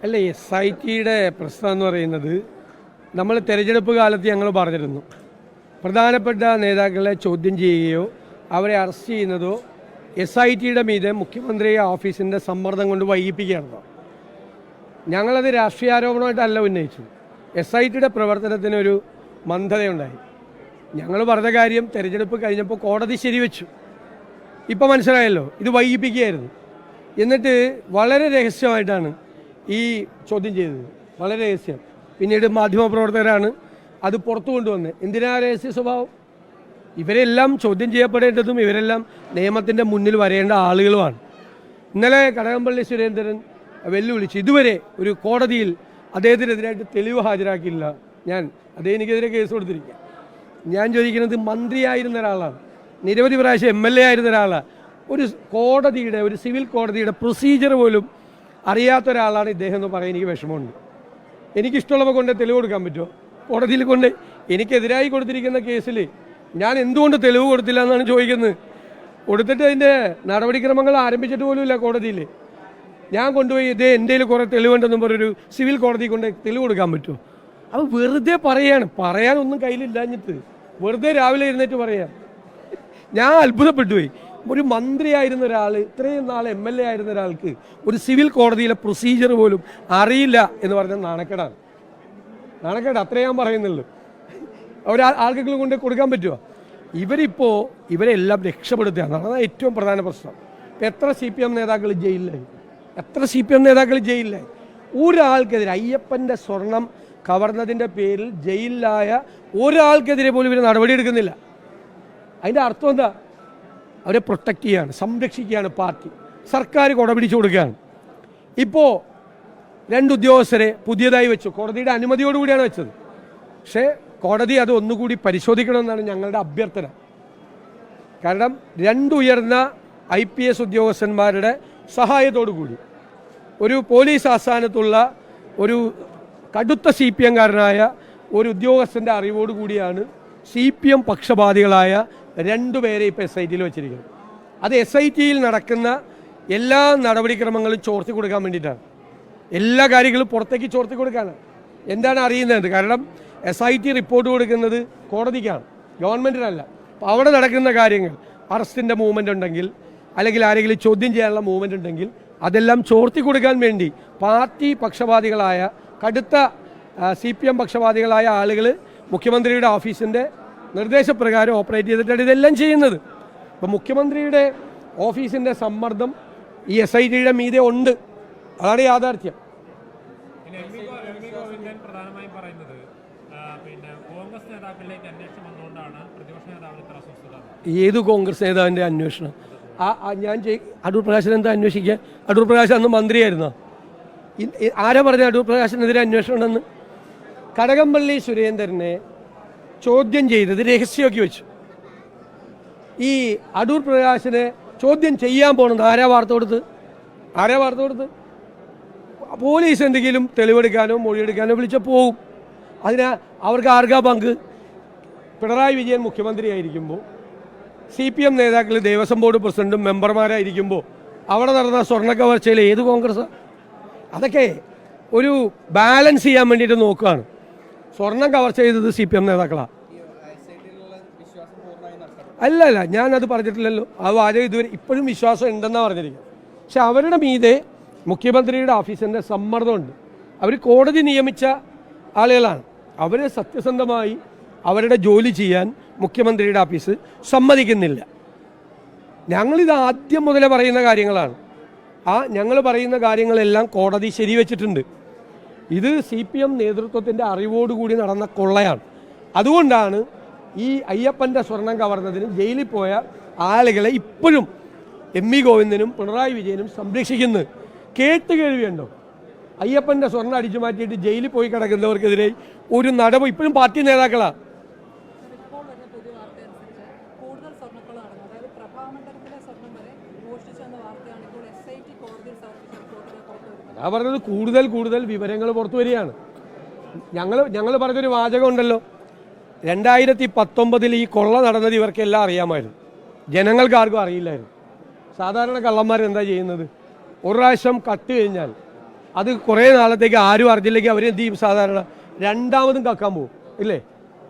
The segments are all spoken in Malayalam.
അല്ല, SITയുടെ പ്രശ്നം എന്ന് പറയുന്നത് നമ്മൾ തെരഞ്ഞെടുപ്പ് കാലത്ത് ഞങ്ങൾ പറഞ്ഞിരുന്നു, പ്രധാനപ്പെട്ട നേതാക്കളെ ചോദ്യം ചെയ്യുകയോ അവരെ അറസ്റ്റ് ചെയ്യുന്നതോ SITയുടെ മീതെ മുഖ്യമന്ത്രി ഓഫീസിൻ്റെ സമ്മർദ്ദം കൊണ്ട് വൈകിപ്പിക്കുകയാണോ. ഞങ്ങളത് രാഷ്ട്രീയാരോപണമായിട്ടല്ല ഉന്നയിച്ചു. SITയുടെ പ്രവർത്തനത്തിനൊരു മന്ദതയുണ്ടായി. ഞങ്ങൾ പറഞ്ഞ കാര്യം തെരഞ്ഞെടുപ്പ് കഴിഞ്ഞപ്പോൾ കോടതി ശരിവെച്ചു. ഇപ്പോൾ മനസ്സിലായല്ലോ, ഇത് വൈകിപ്പിക്കുകയായിരുന്നു. എന്നിട്ട് വളരെ രഹസ്യമായിട്ടാണ് ഈ ചോദ്യം ചെയ്തത്, വളരെ രഹസ്യം. പിന്നീട് മാധ്യമപ്രവർത്തകരാണ് അത് പുറത്തു കൊണ്ടുവന്നത്. എന്തിനാ രഹസ്യ സ്വഭാവം? ഇവരെല്ലാം ചോദ്യം ചെയ്യപ്പെടേണ്ടതും ഇവരെല്ലാം നിയമത്തിൻ്റെ മുന്നിൽ വരേണ്ട ആളുകളുമാണ്. ഇന്നലെ കടകംപള്ളി സുരേന്ദ്രൻ വെല്ലുവിളിച്ച് ഇതുവരെ ഒരു കോടതിയിൽ അദ്ദേഹത്തിനെതിരായിട്ട് തെളിവ് ഹാജരാക്കിയില്ല. അദ്ദേഹം എനിക്കെതിരെ കേസ് കൊടുത്തിരിക്കുക. ഞാൻ ചോദിക്കുന്നത്, മന്ത്രിയായിരുന്ന ഒരാളാണ്, നിരവധി പ്രാവശ്യം MLA ആയിരുന്ന ഒരാളാണ്, ഒരു സിവിൽ കോടതിയുടെ പ്രൊസീജിയർ പോലും അറിയാത്ത ഒരാളാണ് ഇദ്ദേഹം എന്ന് പറയാൻ എനിക്ക് വിഷമമുണ്ട്. എനിക്കിഷ്ടമുള്ളപ്പോൾ കൊണ്ട് തെളിവ് കൊടുക്കാൻ പറ്റുമോ? കോടതിയിൽ കൊണ്ട് എനിക്കെതിരായി കൊടുത്തിരിക്കുന്ന കേസിൽ ഞാൻ എന്തുകൊണ്ട് തെളിവ് കൊടുത്തില്ല എന്നാണ് ചോദിക്കുന്നത്. കൊടുത്തിട്ട് അതിൻ്റെ നടപടിക്രമങ്ങൾ ആരംഭിച്ചിട്ട് പോലുമില്ല കോടതിയിൽ. ഞാൻ കൊണ്ടുപോയി എൻ്റെ കുറേ തെളിവുണ്ടെന്നും പറഞ്ഞൊരു സിവിൽ കോടതി കൊണ്ട് തെളിവ് കൊടുക്കാൻ പറ്റുമോ? അത് വെറുതെ പറയാനൊന്നും കയ്യിലില്ലാഞ്ഞിട്ട് വെറുതെ രാവിലെ എഴുന്നേറ്റ് പറയാം. ഞാൻ അത്ഭുതപ്പെട്ടു പോയി. ഒരു മന്ത്രിയായിരുന്ന ഒരാൾ, ഇത്രയും നാൾ MLA ആയിരുന്ന ഒരാൾക്ക് ഒരു സിവിൽ കോടതിയിലെ പ്രൊസീജിയർ പോലും അറിയില്ല എന്ന് പറഞ്ഞാൽ നാണക്കേടാണ്. അത്രേ ഞാൻ പറയുന്നുള്ളൂ. ആൾക്കെങ്കിലും കൊണ്ട് കൊടുക്കാൻ പറ്റുമോ? ഇവരെല്ലാം രക്ഷപ്പെടുത്തുകയാണ്. അതാണ് ഏറ്റവും പ്രധാന പ്രശ്നം. എത്ര CPM നേതാക്കൾ ജയിലിലായി? ഒരാൾക്കെതിരെ, അയ്യപ്പൻ്റെ സ്വർണം കവർന്നതിൻ്റെ പേരിൽ ജയിലിലായ ഒരാൾക്കെതിരെ പോലും ഇവർ നടപടിയെടുക്കുന്നില്ല. അതിൻ്റെ അർത്ഥം എന്താ? അവരെ പ്രൊട്ടക്റ്റ് ചെയ്യാണ്, സംരക്ഷിക്കുകയാണ് പാർട്ടി, സർക്കാർ കൊട പിടിച്ചു കൊടുക്കുകയാണ്. ഇപ്പോൾ 2 ഉദ്യോഗസ്ഥരെ പുതിയതായി വെച്ചു, കോടതിയുടെ അനുമതിയോടുകൂടിയാണ് വെച്ചത്. പക്ഷേ കോടതി അത് ഒന്നുകൂടി പരിശോധിക്കണമെന്നാണ് ഞങ്ങളുടെ അഭ്യർത്ഥന. കാരണം 2 ഉയർന്ന IPS ഉദ്യോഗസ്ഥന്മാരുടെ സഹായത്തോടു കൂടി ഒരു പോലീസ് ആസ്ഥാനത്തുള്ള ഒരു കടുത്ത CPM കാരനായ ഒരു ഉദ്യോഗസ്ഥൻ്റെ അറിവോടുകൂടിയാണ് CPM പക്ഷപാതികളായ 2 പേരെ ഇപ്പോൾ SITയിൽ വെച്ചിരിക്കുന്നത്. അത് SITയിൽ നടക്കുന്ന എല്ലാ നടപടിക്രമങ്ങളും ചോർത്തി കൊടുക്കാൻ വേണ്ടിയിട്ടാണ്. എല്ലാ കാര്യങ്ങളും പുറത്തേക്ക് ചോർത്തി കൊടുക്കാനാണ്. എന്താണ് അറിയുന്നത്? കാരണം SIT റിപ്പോർട്ട് കൊടുക്കുന്നത് കോടതിക്കാണ്, ഗവൺമെൻറ്റിനല്ല. അപ്പോൾ അവിടെ നടക്കുന്ന കാര്യങ്ങൾ, അറസ്റ്റിൻ്റെ മൂവ്മെൻ്റ് ഉണ്ടെങ്കിൽ അല്ലെങ്കിൽ ആരെങ്കിലും ചോദ്യം ചെയ്യാനുള്ള മൂവ്മെൻ്റ് ഉണ്ടെങ്കിൽ അതെല്ലാം ചോർത്തി കൊടുക്കാൻ വേണ്ടി പാർട്ടി പക്ഷപാതികളായ, കടുത്ത CPM പക്ഷപാതികളായ ആളുകൾ മുഖ്യമന്ത്രിയുടെ ഓഫീസിൻ്റെ നിർദ്ദേശപ്രകാരം ഓപ്പറേറ്റ് ചെയ്തിട്ടാണ് ഇതെല്ലാം ചെയ്യുന്നത്. അപ്പോൾ മുഖ്യമന്ത്രിയുടെ ഓഫീസിൻ്റെ സമ്മർദ്ദം ഈ SITയുടെ മീതെ ഉണ്ട്. അതാണ് യാഥാർത്ഥ്യം. ഏത് കോൺഗ്രസ് നേതാവിൻ്റെ അന്വേഷണം? അടൂർ പ്രകാശൻ എന്താ അന്വേഷിക്കുക? അടൂർ പ്രകാശൻ അന്ന് മന്ത്രിയായിരുന്നോ? ആരാ പറഞ്ഞ അടൂർ പ്രകാശിനെതിരെ അന്വേഷണം ഉണ്ടെന്ന്? കടകംപള്ളി സുരേന്ദ്രനെ ചോദ്യം ചെയ്തത് രഹസ്യമാക്കി വെച്ചു. ഈ അടൂർ പ്രകാശിനെ ചോദ്യം ചെയ്യാൻ പോകണത് ആരാ വാർത്ത കൊടുത്ത്? പോലീസ് എന്തെങ്കിലും തെളിവെടുക്കാനോ മൊഴിയെടുക്കാനോ വിളിച്ച പോകും. അവർക്ക് ആർക്കാ പങ്ക്? പിണറായി വിജയൻ മുഖ്യമന്ത്രിയായിരിക്കുമ്പോൾ, CPM നേതാക്കൾ ദേവസ്വം ബോർഡ് പ്രസിഡന്റും മെമ്പർമാരായിരിക്കുമ്പോൾ അവിടെ നടന്ന സ്വർണ്ണ കവർച്ചയിൽ ഏത് കോൺഗ്രസ്? അതൊക്കെ ഒരു ബാലൻസ് ചെയ്യാൻ വേണ്ടിയിട്ട് നോക്കുകയാണ്. സ്വർണം കവർച്ച ചെയ്തത് CPM നേതാക്കളാണ്. അല്ല, ഞാനത് പറഞ്ഞിട്ടില്ലല്ലോ. ആ വാചകം ഇതുവരെ ഇപ്പോഴും വിശ്വാസം ഉണ്ടെന്നാണ് പറഞ്ഞിരിക്കുന്നത്. പക്ഷെ അവരുടെ മീതെ മുഖ്യമന്ത്രിയുടെ ഓഫീസിൻ്റെ സമ്മർദ്ദമുണ്ട്. അവർ കോടതി നിയമിച്ച ആളുകളാണ്. അവർ സത്യസന്ധമായി അവരുടെ ജോലി ചെയ്യാൻ മുഖ്യമന്ത്രിയുടെ ഓഫീസ് സമ്മതിക്കുന്നില്ല. ഞങ്ങളിത് ആദ്യം മുതലേ പറയുന്ന കാര്യങ്ങളാണ്. ഞങ്ങൾ പറയുന്ന കാര്യങ്ങളെല്ലാം കോടതി ശരിവെച്ചിട്ടുണ്ട്. ഇത് CPM നേതൃത്വത്തിൻ്റെ അറിവോടുകൂടി നടന്ന കൊള്ളയാണ്. അതുകൊണ്ടാണ് ഈ അയ്യപ്പൻ്റെ സ്വർണം കവർന്നതിന് ജയിലിൽ പോയ ആളുകളെ ഇപ്പോഴും MV ഗോവിന്ദനും പിണറായി വിജയനും സംരക്ഷിക്കുന്നത്. കേട്ടുകേൾവിയുണ്ടോ? അയ്യപ്പൻ്റെ സ്വർണ്ണം അടിച്ചു മാറ്റിയിട്ട് ജയിലിൽ പോയി കിടക്കുന്നവർക്കെതിരെ ഒരു നടപടി ഇപ്പോഴും പാർട്ടി നേതാക്കളാണ്. ഞാൻ പറഞ്ഞത് കൂടുതൽ വിവരങ്ങൾ പുറത്തു വരികയാണ്. ഞങ്ങൾ പറഞ്ഞൊരു വാചകം ഉണ്ടല്ലോ, 2019 ഈ കൊള്ള നടന്നത് ഇവർക്കെല്ലാം അറിയാമായിരുന്നു, ജനങ്ങൾക്ക് ആർക്കും അറിയില്ലായിരുന്നു. സാധാരണ കള്ളന്മാർ എന്താ ചെയ്യുന്നത്? ഒരു പ്രാവശ്യം കട്ട് കഴിഞ്ഞാൽ അത് കുറേ നാളത്തേക്ക് ആരും അറിഞ്ഞില്ലെങ്കിൽ അവരെന്ത് ചെയ്യും? സാധാരണ രണ്ടാമതും കക്കാൻ പോകും, ഇല്ലേ?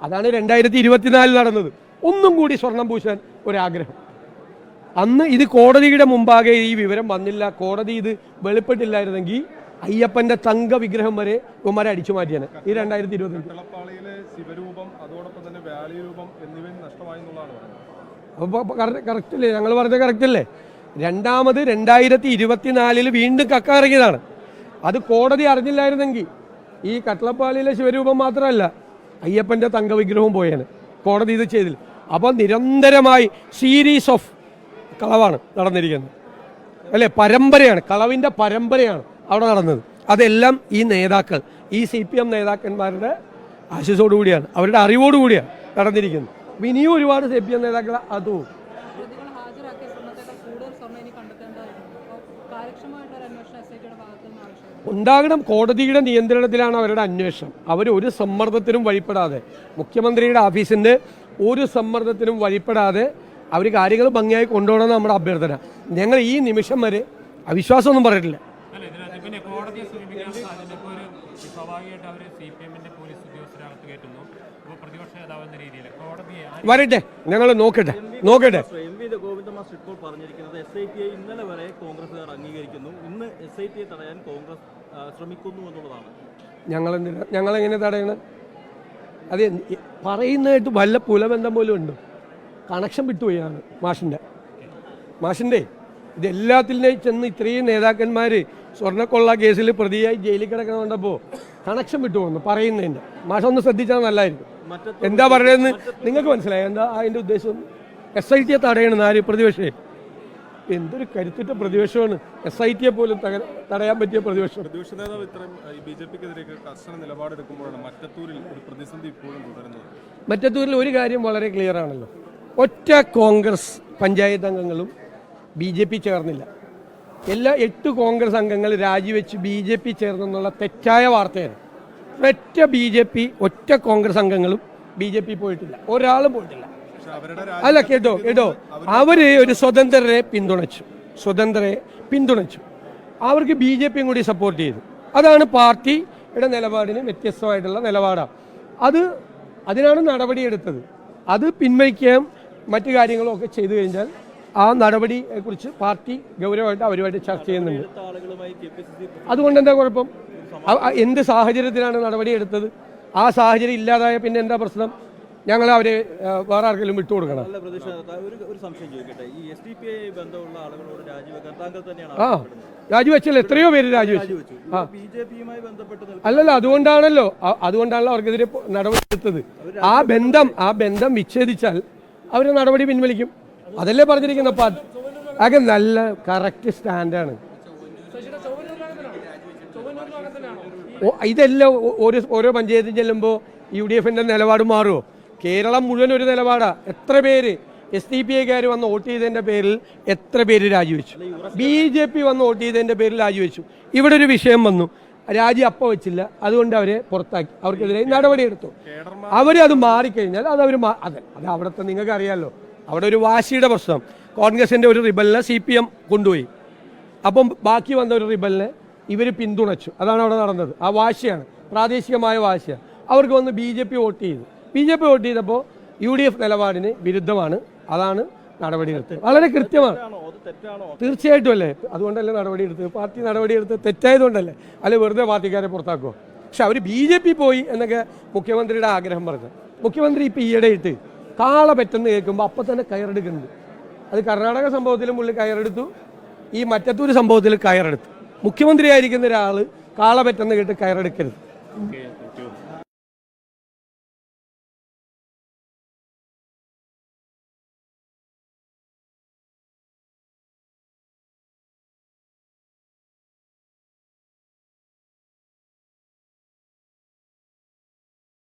അതാണ് 2024 നടന്നത്. ഒന്നും കൂടി സ്വർണം പൂശാൻ ഒരാഗ്രഹം. അന്ന് ഇത് കോടതിയുടെ മുമ്പാകെ ഈ വിവരം വന്നില്ല, കോടതി ഇത് വെളിപ്പെട്ടില്ലായിരുന്നെങ്കിൽ അയ്യപ്പന്റെ തങ്ക വിഗ്രഹം വരെ ഉമ്മരെ അടിച്ചു മാറ്റിയാണ് ഈ 2025. കറക്റ്റ് അല്ലേ? ഞങ്ങൾ പറഞ്ഞത് കറക്റ്റ് അല്ലേ? രണ്ടാമത് 2024 വീണ്ടും കക്ക ഇറങ്ങിയതാണ്. അത് കോടതി അറിഞ്ഞില്ലായിരുന്നെങ്കിൽ ഈ കട്ടളപ്പാളിയിലെ ശിവരൂപം മാത്രമല്ല, അയ്യപ്പന്റെ തങ്ക വിഗ്രഹവും പോയാണ്. കോടതി ഇത് ചെയ്തില്ല. അപ്പോൾ നിരന്തരമായി സീരീസ് ഓഫ് കളവാണ് നടന്നിരിക്കുന്നത്, അല്ലേ? പരമ്പരയാണ്, കളവിൻ്റെ പരമ്പരയാണ് അവിടെ നടന്നത്. അതെല്ലാം ഈ നേതാക്കൾ, ഈ CPM നേതാക്കന്മാരുടെ ആശീസ്സോടുകൂടിയാണ്, അവരുടെ അറിവോടുകൂടിയാണ് നടന്നിരിക്കുന്നത്. ഇനിയും ഒരുപാട് CPM നേതാക്കൾ അതും ഉണ്ടാകണം. കോടതിയുടെ നിയന്ത്രണത്തിലാണ് അവരുടെ അന്വേഷണം. അവർ ഒരു സമ്മർദ്ദത്തിനും വഴിപ്പെടാതെ, മുഖ്യമന്ത്രിയുടെ ഓഫീസിൻ്റെ ഒരു സമ്മർദ്ദത്തിനും വഴിപ്പെടാതെ അവർ കാര്യങ്ങൾ ഭംഗിയായി കൊണ്ടുപോകണമെന്ന് നമ്മുടെ അഭ്യർത്ഥന. ഞങ്ങൾ ഈ നിമിഷം വരെ അവിശ്വാസമൊന്നും പറഞ്ഞിട്ടില്ല. വരട്ടെ, ഞങ്ങൾ നോക്കട്ടെ. പറഞ്ഞിരിക്കുന്നത് SIT ഇന്നലെ വരെ കോൺഗ്രസുകാർ അംഗീകരിക്കുന്നു, ഇന്ന് SIT തടയാൻ കോൺഗ്രസ് ശ്രമിക്കുന്നു എന്നുള്ളതാണ്. ഞങ്ങളെങ്ങനെ തടയണം? അത് പറയുന്നതായിട്ട് വല്ല പുലബന്ധം പോലും ഉണ്ട്. കണക്ഷൻ വിട്ടുപോയാണ് മാഷിൻ്റെ ഇതെല്ലാത്തിൻ്റെയും ചെന്ന് ഇത്രയും നേതാക്കന്മാർ സ്വർണ്ണക്കൊള്ള കേസിൽ പ്രതിയായി ജയിലിൽ കിടക്കണമുണ്ടപ്പോൾ കണക്ഷൻ വിട്ടുപോകുന്നു പറയുന്നതിൻ്റെ. മാഷൊന്ന് ശ്രദ്ധിച്ചാൽ നല്ലതായിരിക്കും. എന്താ പറയുന്നതെന്ന് നിങ്ങൾക്ക് മനസ്സിലായി? എന്താ അതിൻ്റെ ഉദ്ദേശം? SIT തടയണമെന്ന് ആര്? പ്രതിപക്ഷേ. എന്തൊരു കരുത്തുറ്റ പ്രതിപക്ഷമാണ്. SIT പോലും തടയാൻ പറ്റിയ പ്രതിപക്ഷം. പ്രതിപക്ഷ നേതാവ് ഇത്രയും BJPക്കെതിരെ കർശന നിലപാടെടുക്കുമ്പോഴാണ് മറ്റത്തൂരിൽ ഒരു പ്രതിസന്ധി ഇപ്പോഴും തുടരുന്നത്. മറ്റത്തൂരിൽ ഒരു കാര്യം വളരെ ക്ലിയർ ആണല്ലോ. ഒറ്റ കോൺഗ്രസ് പഞ്ചായത്ത് അംഗങ്ങളും BJP ചേർന്നില്ല. എല്ലാ 8 കോൺഗ്രസ് അംഗങ്ങൾ രാജിവെച്ച് BJP ചേർന്നെന്നുള്ള തെറ്റായ വാർത്തയാണ്. ഒറ്റ കോൺഗ്രസ് അംഗങ്ങളും BJP പോയിട്ടില്ല, ഒരാളും പോയിട്ടില്ല. അല്ല, കേട്ടോ, അവര് ഒരു സ്വതന്ത്രരെ പിന്തുണച്ചു. അവർക്ക് BJPയും കൂടി സപ്പോർട്ട് ചെയ്തു. അതാണ് പാർട്ടിയുടെ നിലപാടിന് വ്യത്യസ്തമായിട്ടുള്ള നിലപാടാണ്. അതിനാണ് നടപടിയെടുത്തത്. അത് പിൻവലിക്കുകയും മറ്റു കാര്യങ്ങളും ഒക്കെ ചെയ്തു കഴിഞ്ഞാൽ ആ നടപടിയെക്കുറിച്ച് പാർട്ടി ഗൗരവമായിട്ട് അവരുമായിട്ട് ചർച്ച ചെയ്യുന്നുണ്ട്. അതുകൊണ്ട് എന്താ കുഴപ്പം? എന്ത് സാഹചര്യത്തിലാണ് നടപടിയെടുത്തത്? ആ സാഹചര്യം ഇല്ലാതായ പിന്നെ എന്താ പ്രശ്നം? ഞങ്ങൾ അവരെ വേറെ ആർക്കെങ്കിലും വിട്ടുകൊടുക്കണം. രാജിവെച്ചല്ലോ, എത്രയോ പേര് രാജിവെച്ചു. അല്ലല്ലോ, അതുകൊണ്ടാണല്ലോ അവർക്കെതിരെ നടപടി എടുത്തത്. ആ ബന്ധം വിച്ഛേദിച്ചാൽ അവർ നടപടി പിൻവലിക്കും. അതല്ലേ പറഞ്ഞിരിക്കുന്ന പാർട്ടി. ആകെ നല്ല കറക്റ്റ് സ്റ്റാൻഡാണ്. ഇതെല്ലാം ഓരോ പഞ്ചായത്തിൽ ചെല്ലുമ്പോൾ UDFന്റെ നിലപാട് മാറുമോ? കേരളം മുഴുവൻ ഒരു നിലപാടാണ്. എത്ര പേര് SDPIക്കാർ വന്ന് വോട്ട് ചെയ്തതിൻ്റെ പേരിൽ എത്ര പേര് രാജിവെച്ചു? BJP വന്ന് വോട്ട് ചെയ്തതിൻ്റെ പേരിൽ രാജിവെച്ചു. ഇവിടെ ഒരു വിഷയം വന്നു, രാജി അപ്പം വെച്ചില്ല, അതുകൊണ്ട് അവരെ പുറത്താക്കി, അവർക്കെതിരെ നടപടിയെടുത്തു. അത് മാറിക്കഴിഞ്ഞാൽ അത് അവിടുത്തെ നിങ്ങൾക്ക് അറിയാമല്ലോ, അവിടെ ഒരു വാശിയുടെ പ്രശ്നം. കോൺഗ്രസിൻ്റെ ഒരു റിബലിനെ CPM കൊണ്ടുപോയി. അപ്പം ബാക്കി വന്ന ഒരു റിബലിനെ ഇവർ പിന്തുണച്ചു. അതാണ് അവിടെ നടന്നത്. ആ വാശിയാണ്, പ്രാദേശികമായ വാശിയാണ്. അവർക്ക് വന്ന് BJP വോട്ട് ചെയ്തു. BJP വോട്ട് ചെയ്തപ്പോൾ UDF നിലപാടിന് വിരുദ്ധമാണ്. അതാണ് നടപടിയെടുത്തത്. വളരെ കൃത്യമാണ്. തീർച്ചയായിട്ടും അല്ലേ? അതുകൊണ്ടല്ലേ നടപടിയെടുത്തത്? പാർട്ടി നടപടിയെടുത്തത് തെറ്റായതുകൊണ്ടല്ലേ? അല്ലെ വെറുതെ പാർട്ടിക്കാരെ പുറത്താക്കുമോ? പക്ഷെ അവർ BJP പോയി എന്നൊക്കെ മുഖ്യമന്ത്രിയുടെ ആഗ്രഹം പറഞ്ഞു. മുഖ്യമന്ത്രി ഇപ്പോൾ ഈയിടെയിട്ട് കാള പെട്ടെന്ന് കേൾക്കുമ്പോൾ അപ്പം തന്നെ കയറെടുക്കുന്നുണ്ട്. അത് കർണാടക സംഭവത്തിലും പുള്ളി കയറെടുത്തു, ഈ മറ്റത്തൂർ സംഭവത്തിൽ കയറെടുത്തു. മുഖ്യമന്ത്രിയായിരിക്കുന്ന ഒരാൾ കാള പെട്ടെന്ന് കേട്ട് കയറെടുക്കരുത്.